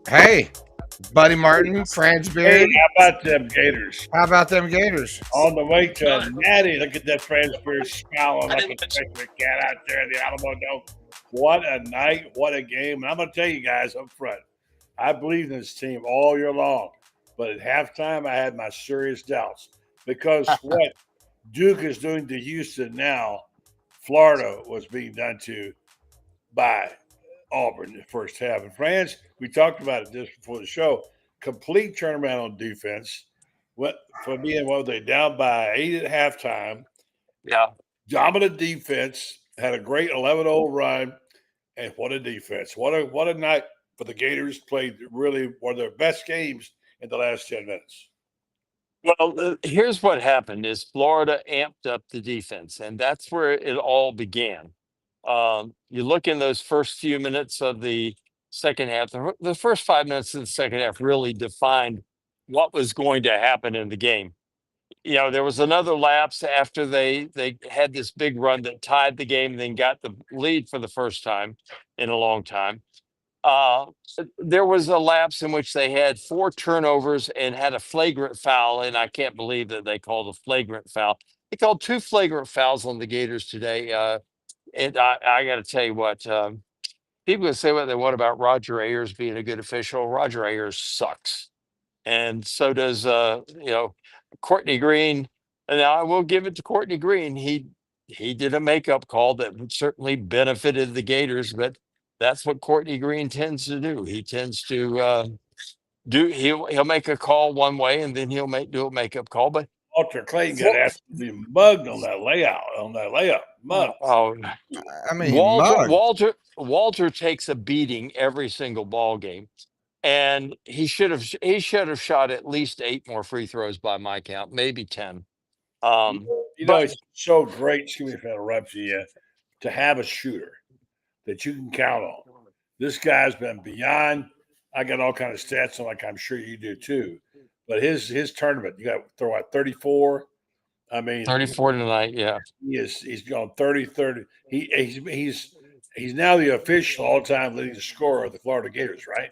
Hey, Buddy Martin, Franz Hey, Beard. how about them Gators? How about them Gators? On the way to a natty. Look at that French Beard smiling like a Christmas cat out there in the Alamo Dome. What a night. What a game. And I'm going to tell you guys up front, I believed in this team all year long. But at halftime, I had my serious doubts because what Duke is doing to Houston now, Florida was being done to by Auburn in the first half. And France, we talked about it just before the show, complete turnaround on defense. What for being what they down by 8 at halftime, Yeah. dominant defense, had a great 11-0 run, and what a defense! What a night for the Gators. Played really one of their best games in the last 10 minutes. Well, here's what happened: is Florida amped up the defense, and that's where it all began. You look in those first few minutes of the second half. The first 5 minutes of the second half really defined what was going to happen in the game. There was another lapse after they had this big run that tied the game, then got the lead for the first time in a long time. Uh, there was a lapse in which they had four turnovers and had a flagrant foul, and I can't believe that they called a flagrant foul. They called two flagrant fouls on the Gators today, and I got to tell you what. People can say what they want about Roger Ayers being a good official. Roger Ayers sucks, and so does Courtney Green. And now I will give it to Courtney Green. He did a makeup call that certainly benefited the Gators, but that's what Courtney Green tends to do. He tends to he'll make a call one way and then he'll do a makeup call. But Walter Clayton got absolutely mugged on that layup. Mugged. oh, I mean, mug. Walter takes a beating every single ball game. And he should have shot at least 8 more free throws by my count, maybe 10. It's so great, excuse me if I interrupt you, to have a shooter that you can count on. This guy's been beyond. I got all kind of stats on, like I'm sure you do too. But his tournament, you got to throw out 34. I mean, 34 tonight, yeah. He's gone 30. He's now the official all-time leading scorer of the Florida Gators, right?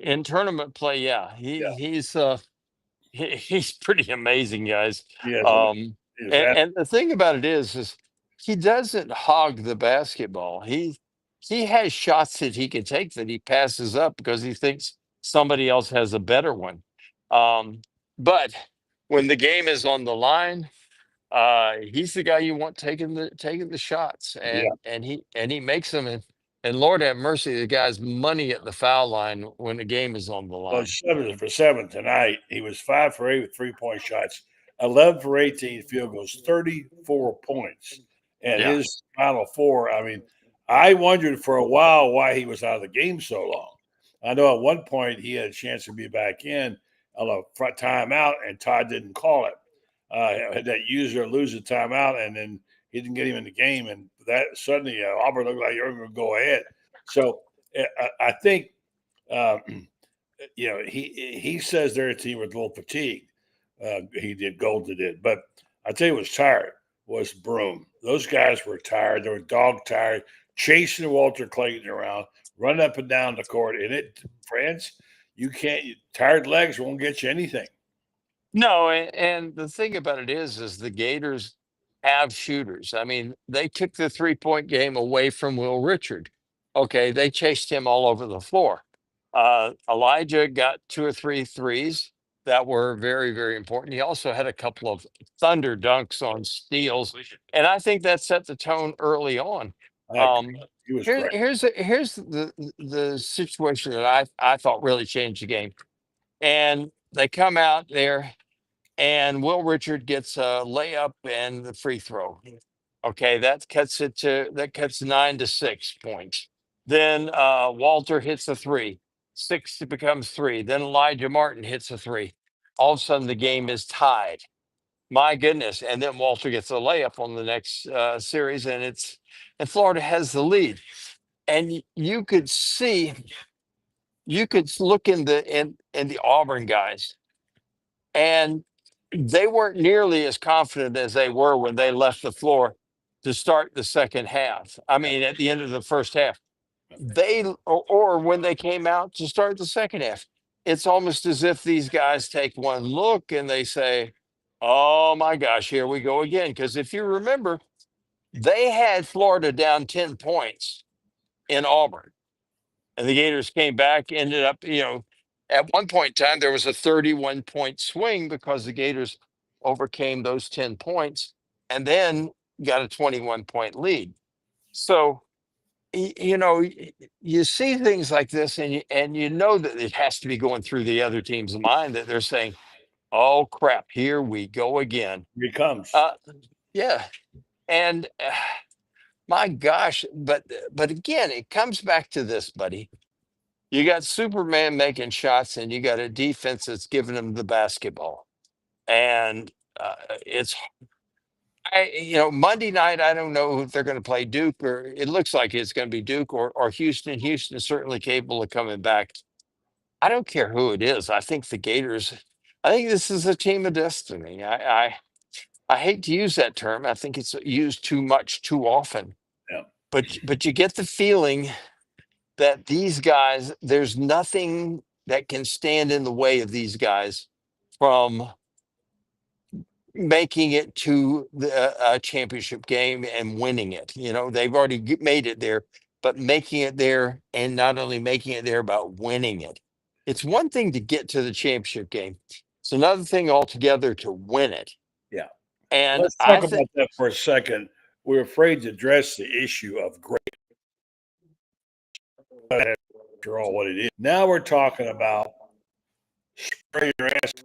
In tournament play, yeah. He's pretty amazing, guys. And the thing about it is he doesn't hog the basketball. He has shots that he can take that he passes up because he thinks somebody else has a better one. But when the game is on the line, he's the guy you want taking the shots, and he makes them. And Lord have mercy, the guy's money at the foul line when the game is on the line. Well, 7 for 7 tonight. He was 5 for 8 with 3-point shots, 11 for 18 field goals, 34 points. And his final four, I mean, I wondered for a while why he was out of the game so long. I know at one point he had a chance to be back in on a front timeout, and Todd didn't call it. Had that user lose a timeout, and then he didn't get him in the game. And that suddenly Auburn looked like you're going to go ahead. So I think he says their team was a little fatigued. Golden did, but I tell you, was tired was Broom. Those guys were tired. They were dog tired, chasing Walter Clayton around, running up and down the court. And France, you can't. Tired legs won't get you anything. No, and the thing about it is the Gators have shooters. I mean, they took the 3-point game away from Will Richard. Okay, they chased him all over the floor. Elijah got 2 or 3 threes that were very, very important. He also had a couple of thunder dunks on steals, and I think that set the tone early on. Here's the situation that I thought really changed the game, and they come out there, and Will Richard gets a layup and the free throw. Okay, that cuts 9 to 6 points. Then Walter hits a 3. 6 becomes 3. Then Elijah Martin hits a 3. All of a sudden, the game is tied. My goodness! And then Walter gets a layup on the next series, and Florida has the lead. And you could look in the Auburn guys, and they weren't nearly as confident as they were when they left the floor to start the second half. I mean, at the end of the first half, or when they came out to start the second half, it's almost as if these guys take one look and they say, "Oh my gosh, here we go again." Because if you remember, they had Florida down 10 points in Auburn, and the Gators came back, ended up, at one point in time, there was a 31-point swing because the Gators overcame those 10 points and then got a 21-point lead. So, you see things like this, and you know that it has to be going through the other team's mind that they're saying, "Oh crap, here we go again." Here he comes. Yeah, and my gosh, but again, it comes back to this, buddy. You got Superman making shots, and you got a defense that's giving him the basketball, and it's Monday night. I don't know if they're going to play Duke, or it looks like it's going to be Duke or Houston. Houston is certainly capable of coming back. I don't care who it is. I think the Gators. I think this is a team of destiny. I hate to use that term. I think it's used too much too often. Yeah. But you get the feeling that these guys, there's nothing that can stand in the way of these guys from making it to the championship game and winning it. They've already made it there, but making it there, and not only making it there, but winning it. It's one thing to get to the championship game. It's another thing altogether to win it. Yeah. And let's talk about that for a second. We're afraid to address the issue of great. After all, what it is. Now we're talking about Sprayer-esque,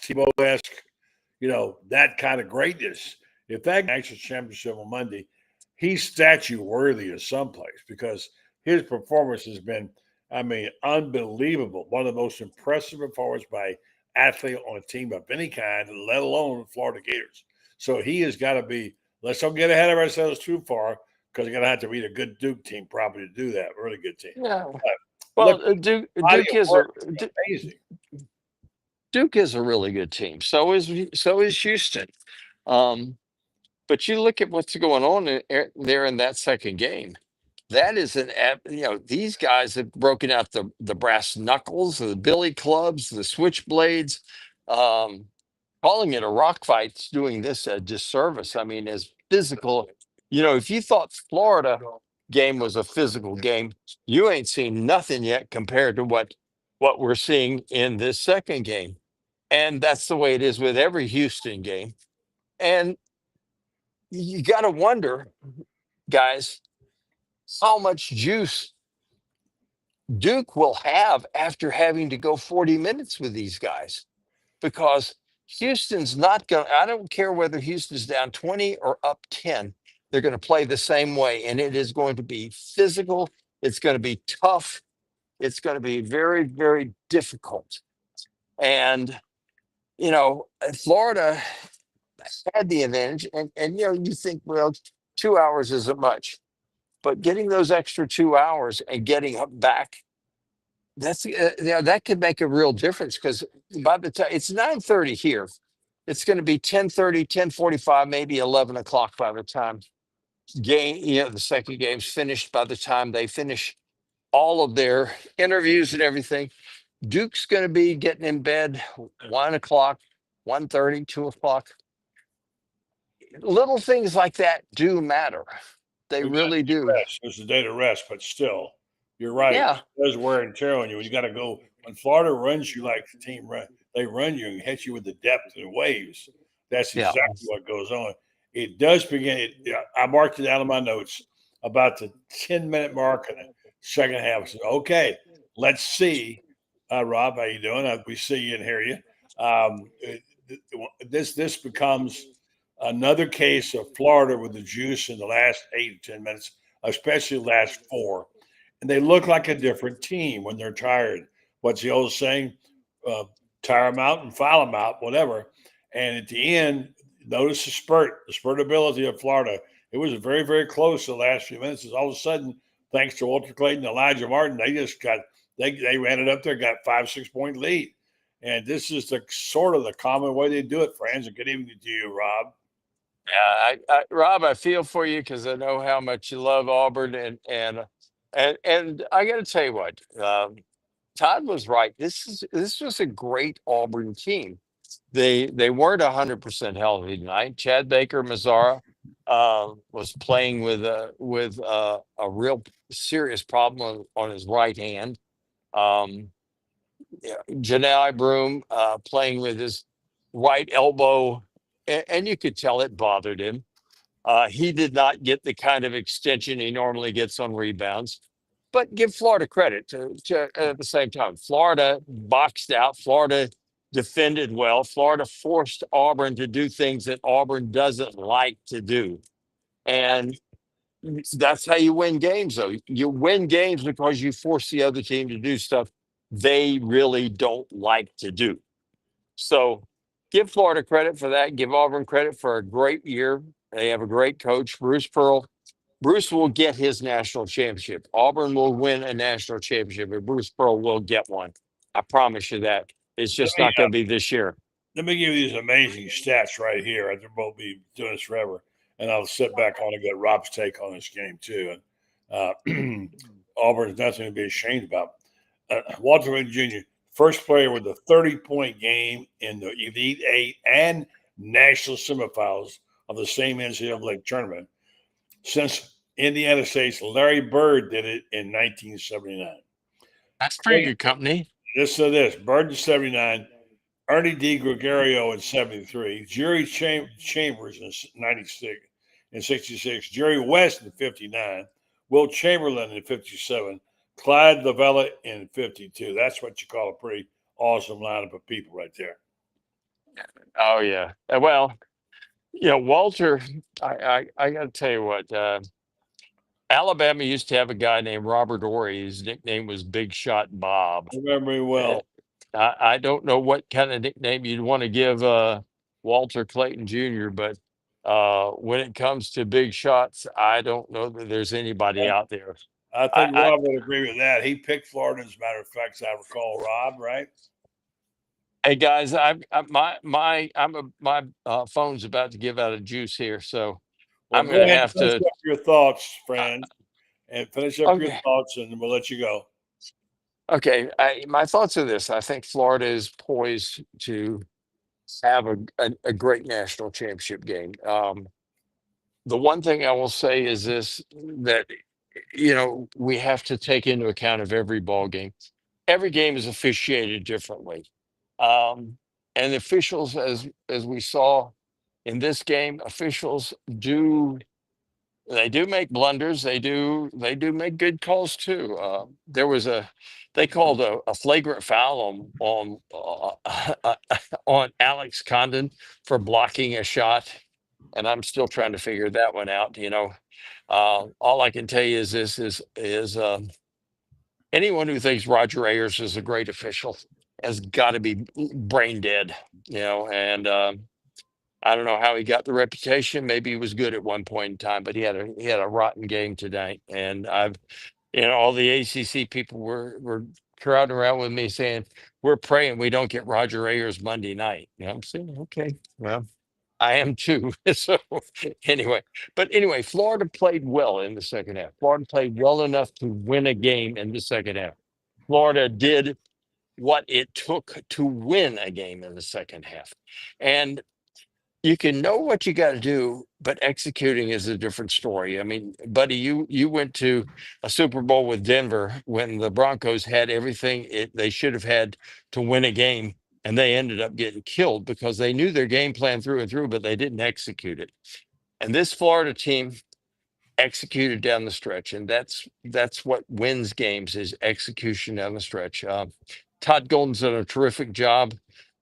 Tebow-esque, that kind of greatness. If that national championship on Monday, he's statue worthy of someplace because his performance has been, unbelievable. One of the most impressive performances by athlete on a team of any kind, let alone Florida Gators. So he has got to be. Let's don't get ahead of ourselves too far because you're going to have to beat a good Duke team probably to do that. Really good team. Yeah. But Well, Duke is amazing. Duke is a really good team. So is Houston. But you look at what's going on there in that second game. That is these guys have broken out the brass knuckles, the billy clubs, the switchblades. Calling it a rock fight's doing this a disservice. As physical, if you thought Florida game was a physical game, you ain't seen nothing yet compared to what we're seeing in this second game. And that's the way it is with every Houston game. And you got to wonder, guys, how much juice Duke will have after having to go 40 minutes with these guys, because Houston's not going to, I don't care whether Houston's down 20 or up 10, they're going to play the same way. And it is going to be physical. It's going to be tough. It's going to be very, very difficult. And, Florida had the advantage. And you think, well, 2 hours isn't much. But getting those extra 2 hours and getting up back, that could make a real difference, because by the time it's 9:30 here, it's going to be 10:30, 10:45, maybe 11 o'clock by the time the second game's finished. By the time they finish all of their interviews and everything, Duke's going to be getting in bed 1 o'clock, 1:30, 2 o'clock. Little things like that do matter. They really do. It's a day to rest, but still, you're right. Yeah. There's wear and tear on you. You got to go. When Florida runs you like the team run, they run you and hit you with the depth and waves. That's exactly what goes on. It does begin. I marked it out in my notes about the 10-minute mark in the second half. I said, okay, let's see. Rob, how you doing? We see you and hear you. This becomes another case of Florida with the juice in the last 8 to 10 minutes, especially the last 4. And they look like a different team when they're tired. What's the old saying? Tire them out and foul them out, whatever. And at the end, notice the spurtability of Florida. It was very, very close the last few minutes. All of a sudden, thanks to Walter Clayton and Elijah Martin, they ran it up there, got 5-6 point lead. And this is the sort of the common way they do it, friends. And good evening to you, Rob. Rob, I feel for you because I know how much you love Auburn, and I got to tell you what, Todd was right. This was a great Auburn team. They weren't 100% healthy tonight. Chad Baker Mazzara was playing with a real serious problem on his right hand. Yeah, Janai Broom playing with his right elbow, and you could tell it bothered him. He did not get the kind of extension he normally gets on rebounds. But give Florida credit to at the same time. Florida boxed out. Florida defended well. Florida forced Auburn to do things that Auburn doesn't like to do. And that's how you win games, though. You win games because you force the other team to do stuff they really don't like to do. So give Florida credit for that. Give Auburn credit for a great year. They have a great coach, Bruce Pearl. Bruce will get his national championship. Auburn will win a national championship, and Bruce Pearl will get one. I promise you that. It's just not going to be this year. Let me give you these amazing stats right here. They'll both be doing this forever. And I'll sit back on and get Rob's take on this game, too. And Auburn's nothing to be ashamed about. Walter Wayne Jr., first player with a 30-point game in the Elite Eight and national semifinals of the same NCAA tournament since Indiana State's Larry Bird did it in 1979. That's pretty good company. Listen to this. Bird in 79, Ernie D. Gregorio in 73, Jerry Chambers in 96 and 66, Jerry West in 59, Will Chamberlain in 57, Clyde Lavella in 52. That's what you call a pretty awesome lineup of people right there. Oh, yeah. Well, Walter, I got to tell you what, Alabama used to have a guy named Robert Ory. His nickname was Big Shot Bob. I remember him well. I don't know what kind of nickname you'd want to give Walter Clayton Jr., but when it comes to big shots, I don't know that there's anybody out there. I think Rob would agree with that. He picked Florida, as a matter of fact, as I recall, Rob, right? Hey guys, my phone's about to give out a juice here, so I'm going to have to finish up your thoughts, friend, and finish up your thoughts, and we'll let you go. Okay, my thoughts are this: I think Florida is poised to have a great national championship game. The one thing I will say is this: that we have to take into account of every ball game. Every game is officiated differently, and the officials, as we saw in this game, officials do make blunders. They do make good calls too. There was they called a flagrant foul on Alex Condon for blocking a shot, and I'm still trying to figure that one out. All I can tell you is this is anyone who thinks Roger Ayers is a great official has got to be brain dead. And I don't know how he got the reputation. Maybe he was good at one point in time, but he had a rotten game tonight. And all the ACC people were crowding around with me saying, "We're praying we don't get Roger Ayers Monday night." I'm saying, okay, well, I am too. So anyway, Florida played well in the second half. Florida played well enough to win a game in the second half. Florida did what it took to win a game in the second half. And you can know what you got to do, but executing is a different story. I mean, buddy, you went to a Super Bowl with Denver when the Broncos had everything they should have had to win a game, and they ended up getting killed because they knew their game plan through and through, but they didn't execute it. And this Florida team executed down the stretch, and that's what wins games is execution down the stretch. Todd Golden's done a terrific job.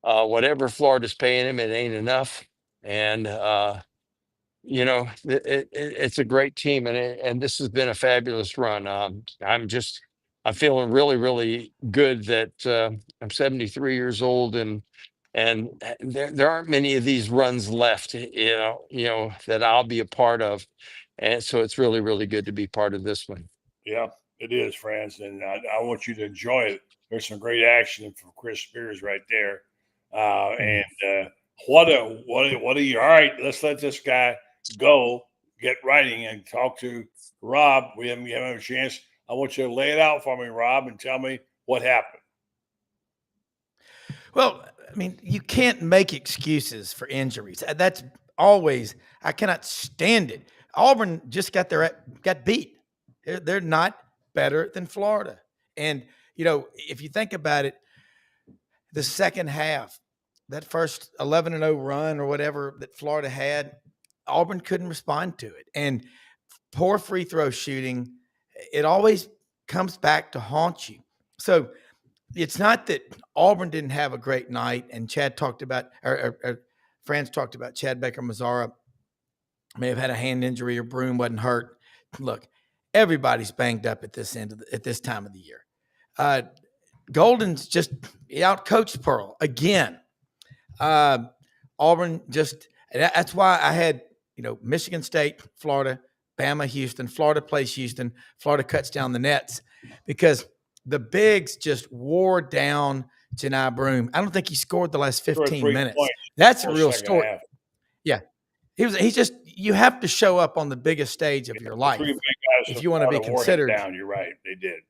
Whatever Florida's paying him, it ain't enough. And it's a great team, and this has been a fabulous run. I'm feeling really, really good that I'm 73 years old, and there aren't many of these runs left, that I'll be a part of, and so it's really, really good to be part of this one. Yeah, it is, friends, and I want you to enjoy it. There's some great action from Chris Spears right there, and What are you? All right, let's let this guy go, get writing, and talk to Rob. We haven't given him a chance. I want you to lay it out for me, Rob, and tell me what happened. Well, I mean, you can't make excuses for injuries. That's always, I cannot stand it. Auburn just got beat. They're not better than Florida. And, if you think about it, the second half, that first 11-0 run or whatever that Florida had, Auburn couldn't respond to it. And poor free throw shooting, it always comes back to haunt you. So it's not that Auburn didn't have a great night, and Chad talked about, or Franz talked about Chad Baker-Mazara may have had a hand injury or Broom wasn't hurt. Look, everybody's banged up at this time of the year. Golden's just outcoached Pearl again. Auburn that's why I had, Michigan State, Florida, Bama, Houston. Florida plays Houston. Florida cuts down the nets because the bigs just wore down Janai Broom. I don't think he scored the last 15 minutes. That's a real story. Half. Yeah. He's just, you have to show up on the biggest stage of your life if you want to be considered. Down. You're right. They did.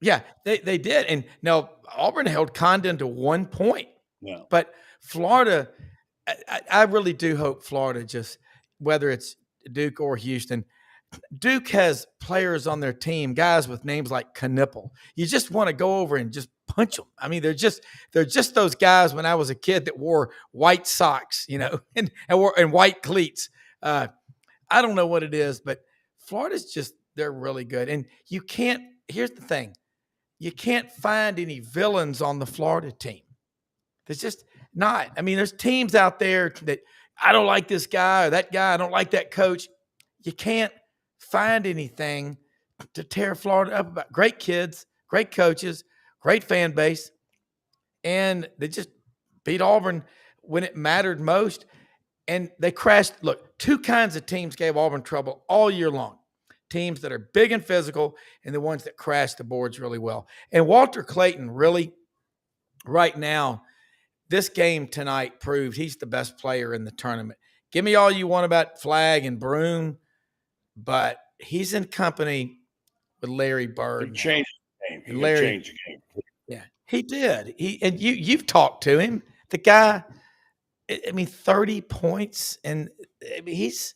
Yeah, they did. And now Auburn held Condon to 1 point. Yeah. But Florida, I really do hope Florida just, whether it's Duke or Houston, Duke has players on their team, guys with names like Knipple. You just want to go over and just punch them. I mean, they're just those guys when I was a kid that wore white socks, and white cleats. I don't know what it is, but Florida's just, they're really good. And here's the thing. You can't find any villains on the Florida team. There's just not. I mean, there's teams out there that I don't like this guy or that guy. I don't like that coach. You can't find anything to tear Florida up about. Great kids, great coaches, great fan base. And they just beat Auburn when it mattered most. And they crashed. Look, two kinds of teams gave Auburn trouble all year long. Teams that are big and physical and the ones that crash the boards really well. And Walter Clayton really, right now, this game tonight proved he's the best player in the tournament. Give me all you want about Flagg and Broom, but he's in company with Larry Bird. He changed the game. He changed the game. Yeah, he did. You've talked to him. The guy, 30 points, and he's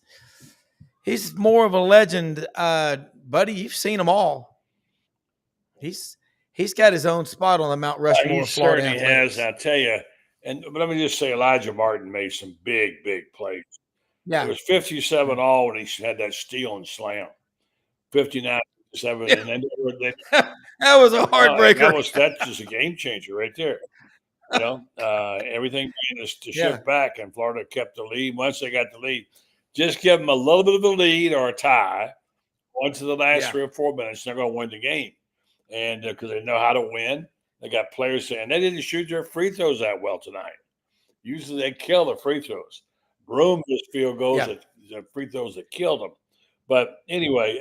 more of a legend, buddy. You've seen them all. He's got his own spot on the Mount Rushmore. He certainly has. I'll tell you. But let me just say, Elijah Martin made some big plays. Yeah, it was 57 all when he had that steal and slam. 59-7, and then that was a heartbreaker. That's just a game changer right there. Everything began to shift back, and Florida kept the lead. Once they got the lead, just give them a little bit of a lead or a tie. Once to the last 3 or 4 minutes, they're going to win the game, and because they know how to win. They got players saying they didn't shoot their free throws that well tonight. Usually they kill the free throws. Broom just field goals the free throws that killed them. But anyway,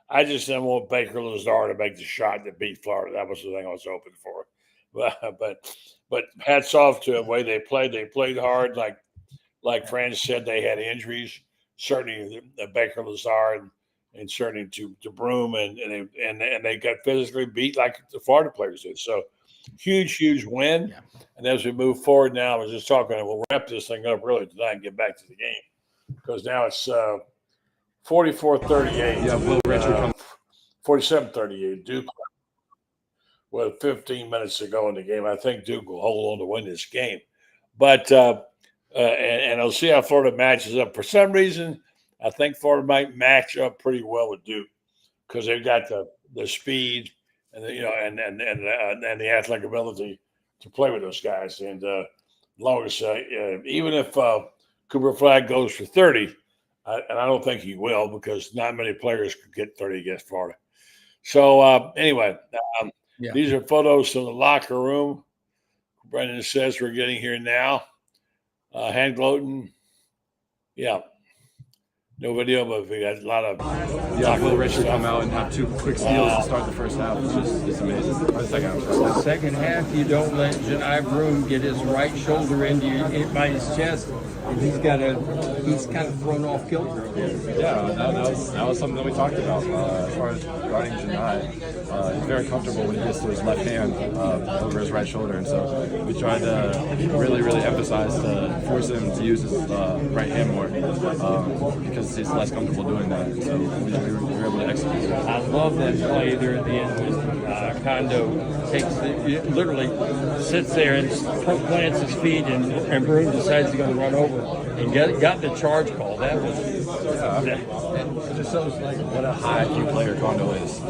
I just didn't want Baker Lazar to make the shot that beat Florida. That was the thing I was hoping for. But hats off to the way they played. They played hard. Like Franz said, they had injuries. Certainly Baker Lazar and certainly to Broom, and they got physically beat like the Florida players did. So huge win. Yeah. And as we move forward now, I was just talking, we'll wrap this thing up really tonight and get back to the game because now it's 44-38. Yeah, Will Richard 47-38. Duke with 15 minutes to go in the game. I think Duke will hold on to win this game. But and I'll see how Florida matches up. For some reason, I think Florida might match up pretty well with Duke because they've got the speed and and the athletic ability to play with those guys. And as long as even if Cooper Flagg goes for 30, and I don't think he will because not many players could get 30 against Florida. So anyway, these are photos from the locker room. Brendan says we're getting here now. Hand gloating. Yeah. No video, but we got a lot of. Yeah, Will Richard come out and have 2 quick steals to start the first half. It's amazing. Or the second half. The second half, you don't let Janai Broom get his right shoulder by his chest, and he's kind of thrown off kilter. Yeah, that was something that we talked about as far as guarding Janai. He's very comfortable when he gets to his left hand over his right shoulder, and so we tried to really emphasize to force him to use his right hand more because he's less comfortable doing that. So we were able to execute it. I love that play there at the end when Kondo literally sits there and plants his feet, and Broom decides he's going to run over and got the charge call. That was it just shows like what a high IQ player Kondo is.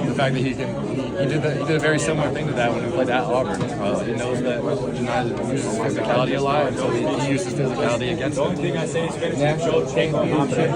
The fact that he did a very similar thing to that when he played at Auburn. He knows that Janai uses physicality a lot, and so he uses physicality against him. Natural championship.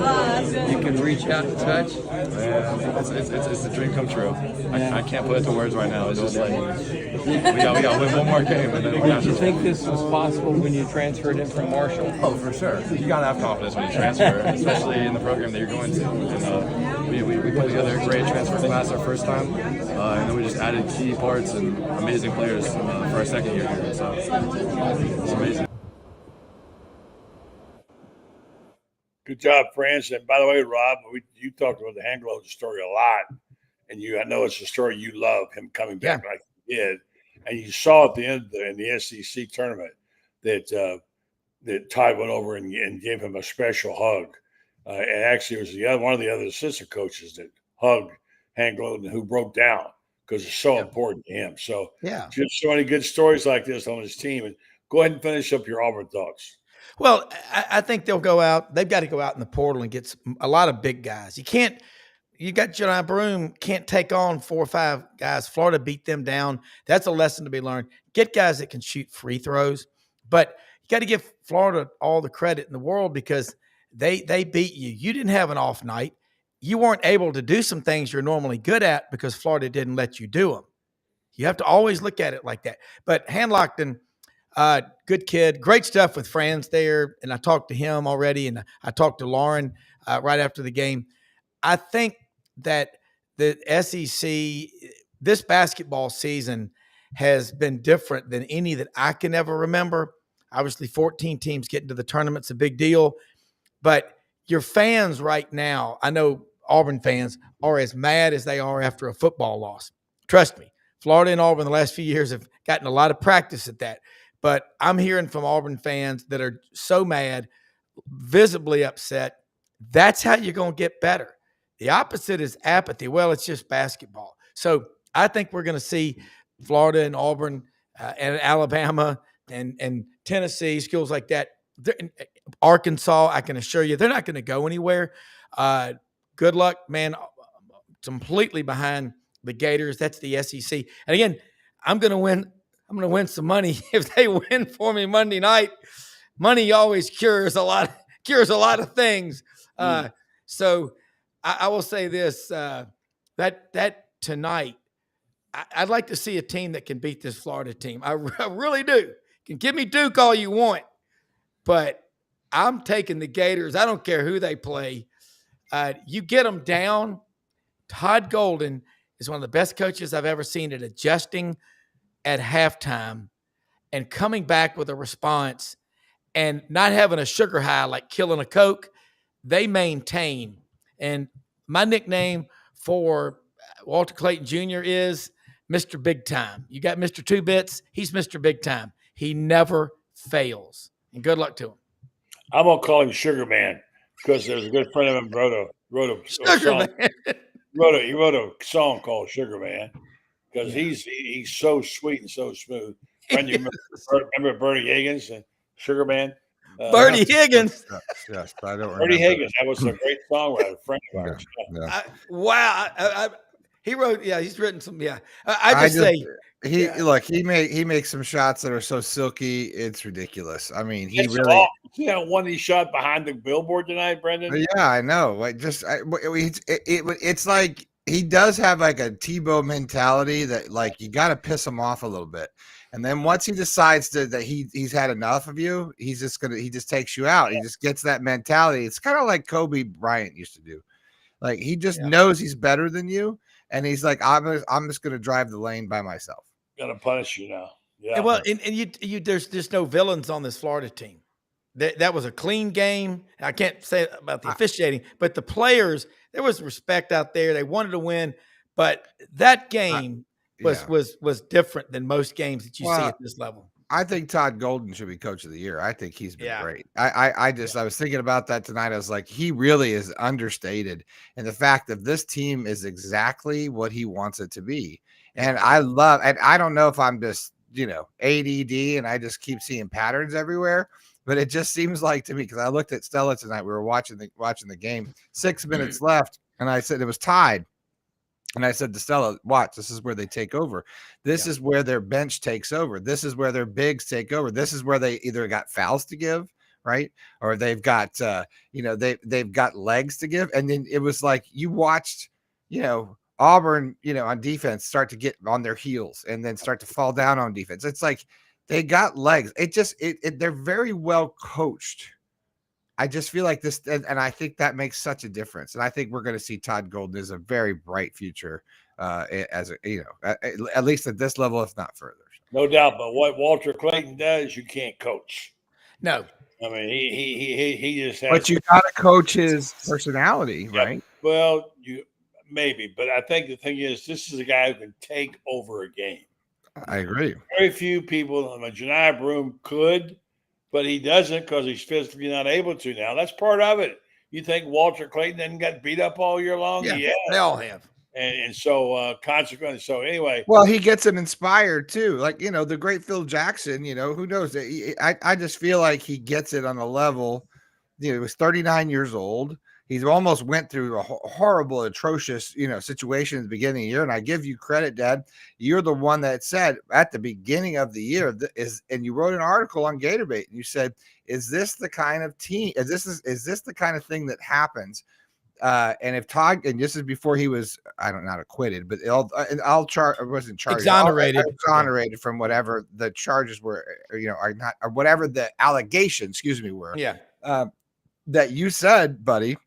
You can reach out and touch. It's a dream come true. I can't put it to words right now. It's just like we got to win one more game. And then Did you think this was possible when you transferred in from Marshall? Oh, for sure. You got to have confidence when you transfer, especially in the program that you're going to. And we put together a great transfer class our first time, and then we just added key parts and amazing players for our second year here. So it's amazing. Good job, France. And by the way, Rob, you talked about the hand gloves story a lot, and I know it's a story you love, him coming back like he did. And you saw at the end in the SEC tournament that Ty went over and gave him a special hug. And actually, it was one of the other assistant coaches that hugged Hank Golden, who broke down because it's so important to him. So, just so many good stories like this on his team. And go ahead and finish up your Auburn thoughts. Well, I think they'll go out. They've got to go out in the portal and get a lot of big guys. You got Janai Broom, can't take on 4 or 5 guys. Florida beat them down. That's a lesson to be learned. Get guys that can shoot free throws. But you got to give Florida all the credit in the world because they beat you. You didn't have an off night. You weren't able to do some things you're normally good at because Florida didn't let you do them. You have to always look at it like that. But Handlockton, good kid, great stuff with Franz there. And I talked to him already, and I talked to Lauren right after the game. I think that the SEC, this basketball season has been different than any that I can ever remember. Obviously, 14 teams getting to the tournament's a big deal. But your fans right now, I know Auburn fans are as mad as they are after a football loss. Trust me, Florida and Auburn the last few years have gotten a lot of practice at that. But I'm hearing from Auburn fans that are so mad, visibly upset. That's how you're going to get better. The opposite is apathy. Well, it's just basketball. So I think we're going to see Florida and Auburn and Alabama and Tennessee, schools like that. Arkansas, I can assure you, they're not going to go anywhere. Good luck, man. Completely behind the Gators. That's the SEC. And again, I'm going to win some money if they win for me Monday night. Money always cures a lot of things. So I will say this: that tonight, I'd like to see a team that can beat this Florida team. I really do. You can give me Duke all you want, but I'm taking the Gators. I don't care who they play. You get them down. Todd Golden is one of the best coaches I've ever seen at adjusting at halftime and coming back with a response and not having a sugar high like killing a Coke. They maintain. And my nickname for Walter Clayton Jr. is Mr. Big Time. You got Mr. Two Bits. He's Mr. Big Time. He never fails. And good luck to him. I'm going to call him Sugar Man because there's a good friend of him wrote a song. He wrote a song called Sugar Man because he's so sweet and so smooth. Friend, you remember Bernie Higgins and Sugar Man? Bernie Higgins. Yes, I don't remember. Bernie Higgins. That was a great songwriter, friend of ours. Yeah. Wow. He wrote, he's written some, he makes some shots that are so silky, it's ridiculous. I mean, he it's really see that one he shot behind the billboard tonight, Brendan? Yeah, I know. Like it's like he does have like a Tebow mentality that like you got to piss him off a little bit. And then once he decides that he's had enough of you, he just takes you out. He just gets that mentality. It's kind of like Kobe Bryant used to do. Like he just knows he's better than you, and he's like, I'm just gonna drive the lane by myself. Gonna punish you now. Yeah. Well, and you there's no villains on this Florida team. That was a clean game. I can't say about the officiating, but the players, there was respect out there. They wanted to win, but that game was different than most games that you see at this level. I think Todd Golden should be coach of the year. I think he's been great. I was thinking about that tonight. I was like, he really is understated. And the fact that this team is exactly what he wants it to be. And and I don't know if I'm just, ADD and I just keep seeing patterns everywhere, but it just seems like to me, because I looked at Stella tonight, we were watching the game, 6 minutes left, and I said it was tied. And I said to Stella, watch, this is where they take over. This is where their bench takes over. This is where their bigs take over. This is where they either got fouls to give, right? Or they've got, they've got legs to give. And then it was like you watched, Auburn, on defense start to get on their heels and then start to fall down on defense. It's like they got legs. They're very well coached. I just feel like this, and I think that makes such a difference. And I think we're going to see Todd Golden as a very bright future, as at least at this level, if not further. No doubt. But what Walter Clayton does, you can't coach. No, I mean he just has. But you got to coach his personality, right? Well, maybe, but I think the thing is, this is a guy who can take over a game. I agree. Very few people. I mean, Janai Broome could. But he doesn't because he's physically not able to now. That's part of it. You think Walter Clayton didn't get beat up all year long? Yeah, they all have. And so consequently, so anyway. Well, he gets him inspired too. Like, the great Phil Jackson, who knows? I just feel like he gets it on a level. He was 39 years old. He's almost went through a horrible, atrocious, situation at the beginning of the year. And I give you credit, Dad. You're the one that said at the beginning of the year and you wrote an article on Gatorbait and you said, is this the kind of team? Is this the kind of thing that happens? And if Todd, and this is before he was, I don't know, not acquitted, but wasn't charged, exonerated from whatever the charges were, are not, or whatever the allegations, were. Yeah. That you said, buddy,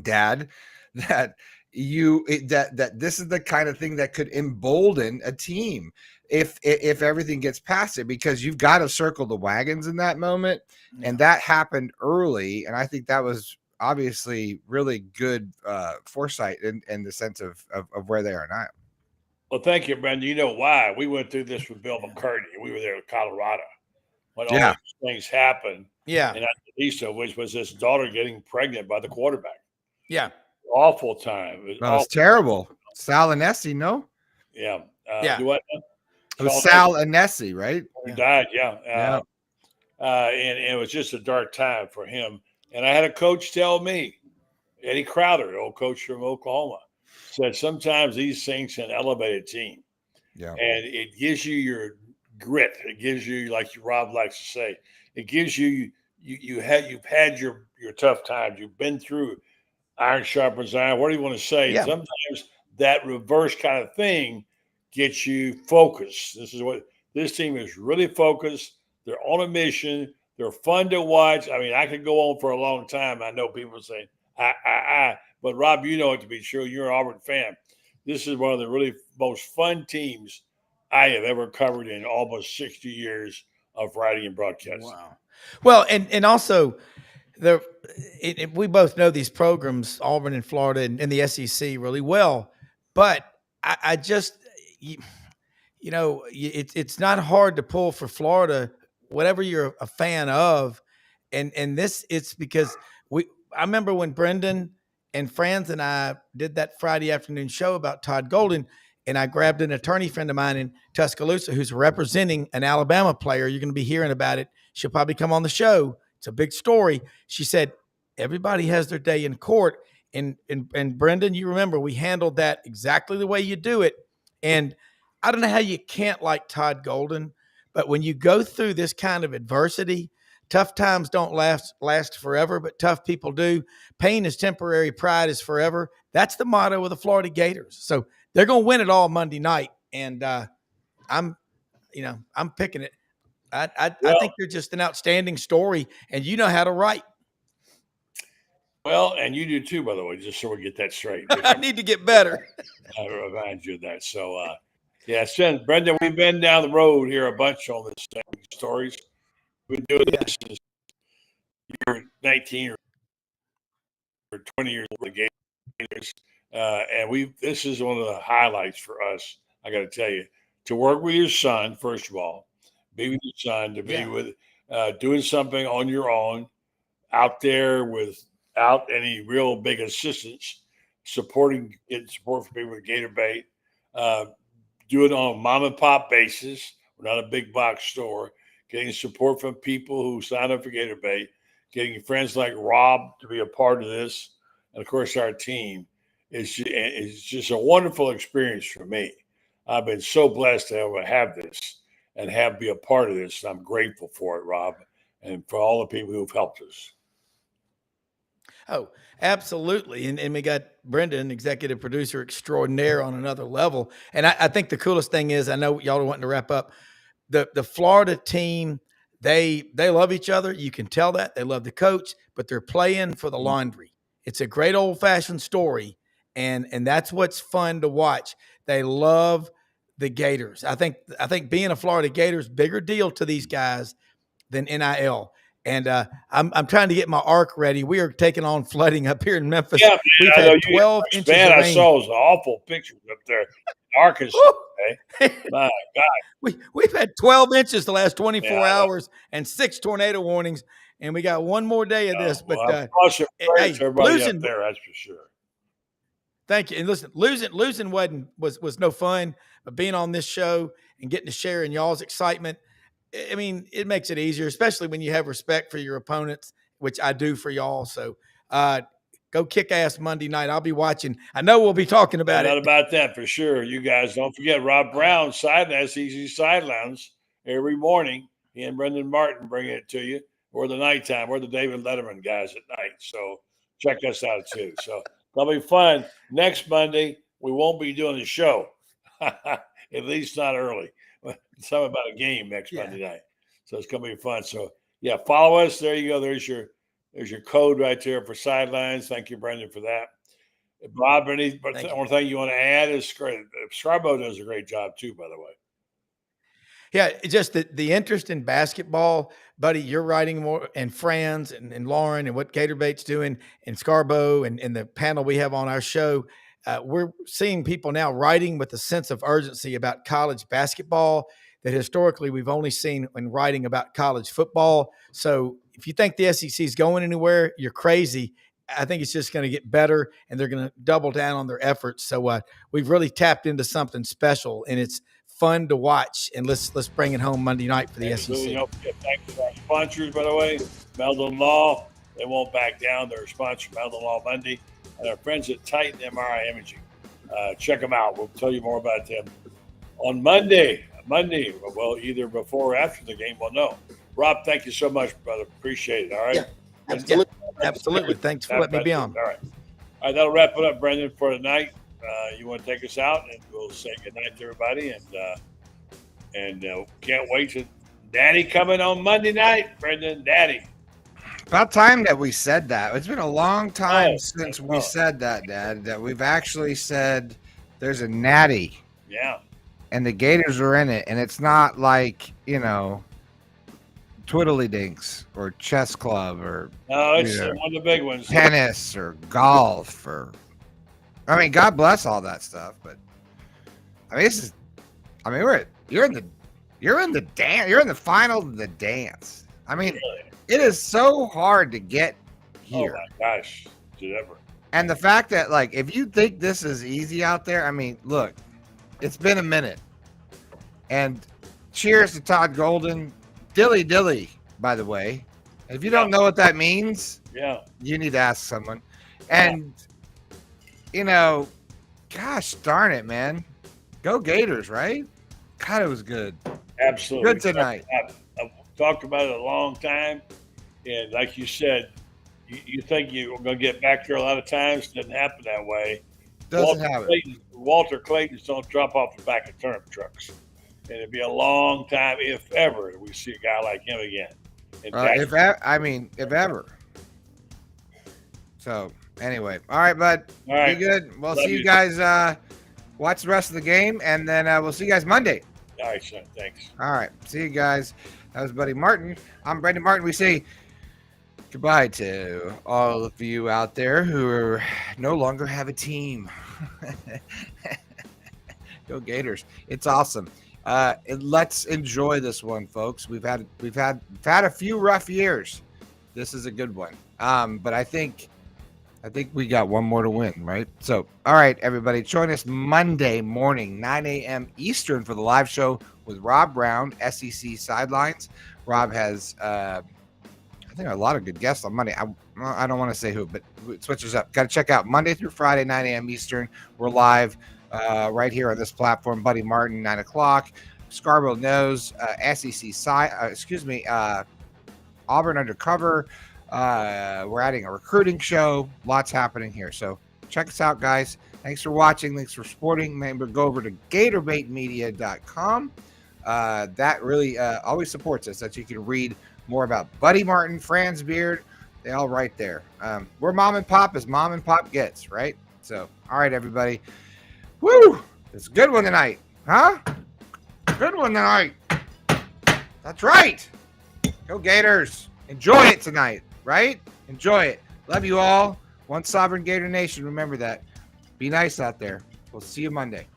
Dad, that this is the kind of thing that could embolden a team if everything gets past it, because you've got to circle the wagons in that moment. And that happened early. And I think that was obviously really good foresight in the sense of where they are now. Well, thank you, Brendan. You know why? We went through this with Bill McCartney. We were there in Colorado when all these things happened. Yeah. And not the least of which was his daughter getting pregnant by the quarterback. Yeah. Awful time. It was terrible. Sal Anesi, no? Yeah. It was Sal Anesi, right? He died, and it was just a dark time for him. And I had a coach tell me, Eddie Crowder, old coach from Oklahoma, said sometimes these things can elevate a team. Yeah. And it gives you your grit. It gives you, like Rob likes to say, it gives you you've had your tough times. You've been through iron sharpens iron. What do you want to say? Yeah. Sometimes that reverse kind of thing gets you focused. This team is really focused. They're on a mission. They're fun to watch. I mean, I could go on for a long time. I know people say, but Rob, you know it to be true. You're an Auburn fan. This is one of the really most fun teams I have ever covered in almost 60 years of writing and broadcasting. Wow. Well, and also we both know these programs, Auburn and Florida and the SEC really well, but I just, it's not hard to pull for Florida, whatever you're a fan of. And it's because I remember when Brendan and Franz and I did that Friday afternoon show about Todd Golden, and I grabbed an attorney friend of mine in Tuscaloosa who's representing an Alabama player. You're going to be hearing about it. She'll probably come on the show. It's a big story. She said, everybody has their day in court. And Brendan, you remember, we handled that exactly the way you do it. And I don't know how you can't like Todd Golden, but when you go through this kind of adversity, tough times don't last forever, but tough people do. Pain is temporary, pride is forever. That's the motto of the Florida Gators. So they're going to win it all Monday night. And I'm picking it. I think they're just an outstanding story, and you know how to write. Well, and you do too, by the way, just so we get that straight. I need to get better. I remind you of that. So, since Brendan, we've been down the road here a bunch on this stories. We've been doing this since you're 19 or 20 years old, the Gators. And this is one of the highlights for us, I got to tell you, to work with your son, first of all, be with your son, to be with doing something on your own out there without any real big assistance, getting support from people with Gator Bait, do it on a mom and pop basis. We're not a big box store. Getting support from people who sign up for Gator Bait, getting friends like Rob to be a part of this, and of course our team. It's just a wonderful experience for me. I've been so blessed to have this and be a part of this. I'm grateful for it, Rob, and for all the people who've helped us. Oh, absolutely. And we got Brendan, executive producer extraordinaire, on another level. And I think the coolest thing is, I know y'all are wanting to wrap up, the Florida team, they love each other. You can tell that. They love the coach, but they're playing for the laundry. It's a great old-fashioned story, and that's what's fun to watch. They love the Gators. I think being a Florida Gator is a bigger deal to these guys than NIL. And I'm trying to get my ark ready. We are taking on flooding up here in Memphis. Yeah, man, we've had 12 inches of rain. I saw those awful pictures up there in Arkansas. My God. We've had 12 inches the last 24 hours and 6 tornado warnings, and we got one more day of this. Well, but everybody losing up there, that's for sure. Thank you. And listen, losing was no fun, but being on this show and getting to share in y'all's excitement, I mean, it makes it easier, especially when you have respect for your opponents, which I do for y'all. So go kick ass Monday night. I'll be watching. I know we'll be talking about Not it. about that for sure. You guys don't forget Rob Brown, SEC Sidelines, every morning. He and Brendan Martin bring it to you, or the nighttime. We're the David Letterman guys at night. So check us out too. So that'll be fun. Next Monday, we won't be doing the show, at least not early. Something about a game next Monday night. So it's going to be fun. So, follow us. There you go. There's your code right there for Sidelines. Thank you, Brendan, for that. Bob, one thing you want to add is great. Scarbo does a great job too, by the way. Yeah, just the interest in basketball, buddy. You're writing more, and Franz and Lauren and what Gator Bait's doing, and Scarbo and the panel we have on our show. We're seeing people now writing with a sense of urgency about college basketball that historically we've only seen when writing about college football. So if you think the SEC is going anywhere, you're crazy. I think it's just going to get better, and they're going to double down on their efforts. So we've really tapped into something special, and it's fun to watch. And let's bring it home Monday night for the SEC. Thanks to our sponsors, by the way, Meldon Law. They won't back down. They're a sponsor, Meldon Law Monday. And our friends at Titan MRI Imaging. Check them out. We'll tell you more about them on Monday. Well, either before or after the game, we'll know. Rob, thank you so much, brother. Appreciate it. All right. Yeah, absolutely. Thanks for letting me be on. All right. That'll wrap it up, Brendan, for tonight. You want to take us out, and we'll say goodnight to everybody. And can't wait to Daddy coming on Monday night, Brendan. Daddy. About time that we said that. It's been a long time since we said that, Dad, that we've actually said there's a natty. Yeah. And the Gators are in it. And it's not like, Twiddly Dinks or Chess Club or it's one of the big ones. Tennis or golf or God bless all that stuff. But you're in the dance. You're in the final of the dance. Really? It is so hard to get here. Oh my gosh. And the fact that, if you think this is easy out there, look, it's been a minute. And cheers to Todd Golden. Dilly, by the way. If you don't know what that means, you need to ask someone. And, gosh darn it, man. Go Gators, right? God, it was good. Absolutely. Good tonight. I've talked about it a long time. And like you said, you think you're going to get back here a lot of times. Doesn't happen that way. Doesn't happen. Walter Clayton's don't drop off the back of turnip trucks. and it'd be a long time, if ever, we see a guy like him again. If ever. So anyway, all right, bud. All right. Be good. We'll Love see you guys. Watch the rest of the game, and then we'll see you guys Monday. All right, son. Thanks. All right. See you guys. That was Buddy Martin. I'm Brendan Martin. We say goodbye to all of you out there who no longer have a team. Go Gators. It's awesome. Let's enjoy this one, folks. We've had a few rough years. This is a good one. But I think we got one more to win, right? So, all right, everybody, join us Monday morning, 9 a.m. Eastern for the live show with Rob Brown, SEC Sidelines. Rob has, I think, a lot of good guests on Monday. I don't want to say who, but it switches up. Got to check out Monday through Friday, 9 a.m. Eastern. We're live right here on this platform. Buddy Martin, 9 o'clock. Scarborough Knows, SEC Auburn Undercover. We're adding a recruiting show. Lots happening here. So check us out, guys. Thanks for watching. Thanks for supporting. Remember, go over to GatorBaitMedia.com. That really always supports us. That you can read more about Buddy Martin, Franz Beard. They all right there. We're mom and pop as mom and pop gets, right? So, all right, everybody. Woo! It's a good one tonight. Huh? Good one tonight. That's right. Go Gators. Enjoy it tonight, right? Enjoy it. Love you all. One sovereign Gator Nation. Remember that. Be nice out there. We'll see you Monday.